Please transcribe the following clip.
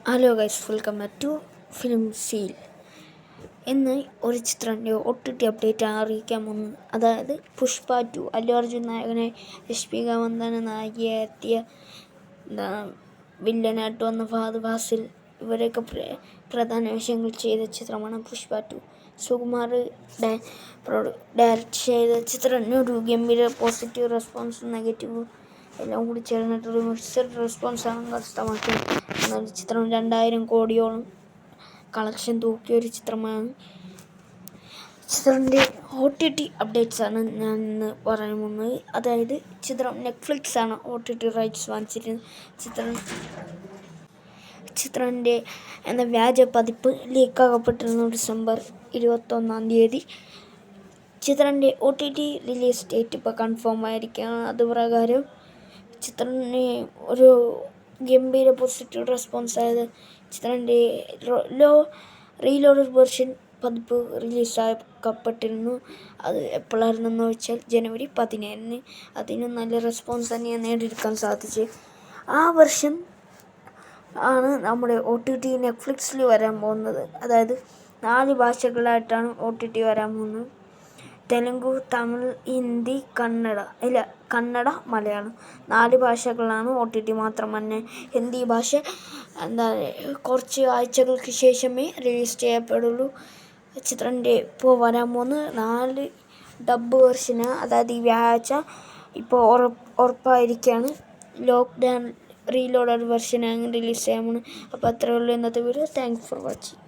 Hello guys, welcome back to film seal. ഇന്ന് ഒരു ചിത്രത്തിൻ്റെ OTT അപ്ഡേറ്റ് അറിയിക്കാൻ പോകുന്നു. അതായത് പുഷ്പ 2 അല്ലു അർജുൻ നായകനെ രശ്മിക മന്ദാന നായികയായി എത്തിയ വില്ലനായിട്ട് വന്ന ഫഹദ് ഫാസിൽ ഇവരൊക്കെ പ്രധാന വേഷങ്ങൾ ചെയ്ത ചിത്രമാണ് പുഷ്പ 2. സുകുമാർ ഡയറക്റ്റ് ചെയ്ത ചിത്രത്തിനൊരു ഗംഭീര പോസിറ്റീവ് റെസ്പോൺസും നെഗറ്റീവും എല്ലാം കൂടി ചേർന്നിട്ടൊരു മിക്സഡ് റെസ്പോൺസാണ് കരസ്ഥമാക്കിയത്. എന്നാൽ ചിത്രം 2000 കോടിയോളം കളക്ഷൻ തൂക്കിയൊരു ചിത്രമാണ്. ചിത്രത്തിൻ്റെ OTT അപ്ഡേറ്റ്സാണ് ഞാൻ ഇന്ന് പറയാൻ പോകുന്നത്. അതായത് ചിത്രം നെറ്റ്ഫ്ലിക്സാണ് OTT റൈറ്റ്സ് വാങ്ങിച്ചിരുന്നത്. ചിത്രത്തിൻ്റെ എന്ന വ്യാജ പതിപ്പ് ലീക്കാകപ്പെട്ടിരുന്നു ഡിസംബർ 21 ചിത്രത്തിൻ്റെ OTT റിലീസ് ഡേറ്റ് ഇപ്പോൾ കൺഫേം ആയിരിക്കുകയാണ്. അതുപ്രകാരം ചിത്രത്തിന് ഒരു ഗംഭീര പോസിറ്റീവ് റെസ്പോൺസ് ആയത് ചിത്രത്തിൻ്റെ റീലോഡഡ് വെർഷൻ പതിപ്പ് റിലീസാക്കപ്പെട്ടിരുന്നു. അത് എപ്പോഴായിരുന്നെന്ന് വെച്ചാൽ ജനുവരി 17. അതിന് നല്ല റെസ്പോൺസ് തന്നെയാണ് നേടിയെടുക്കാൻ സാധിച്ചത്. ആ വെർഷൻ ആണ് നമ്മുടെ OTT നെറ്റ്ഫ്ലിക്സിൽ വരാൻ പോകുന്നത്. അതായത് 4 ഭാഷകളായിട്ടാണ് OTT വരാൻ പോകുന്നത്. തെലുങ്ക്, തമിഴ്, ഹിന്ദി, കന്നഡ, മലയാളം 4 ഭാഷകളാണ് OTT. മാത്രമല്ല ഹിന്ദി ഭാഷ കുറച്ച് ആഴ്ചകൾക്ക് ശേഷമേ റിലീസ് ചെയ്യപ്പെടുള്ളൂ. ചിത്രത്തിൻ്റെ ഇപ്പോൾ വരാൻ പോകുന്ന 4 ഡബ് വെർഷന്, അതായത് ഈ വ്യാഴാഴ്ച ഇപ്പോൾ ഉറപ്പായിരിക്കുകയാണ്. റീലോഡഡ് വെർഷനാണ് റിലീസ് ചെയ്യാൻ പോകുന്നത്. അപ്പോൾ അത്രയേ ഉള്ളൂ ഇന്നത്തെ വീഡിയോ. Thanks for watching.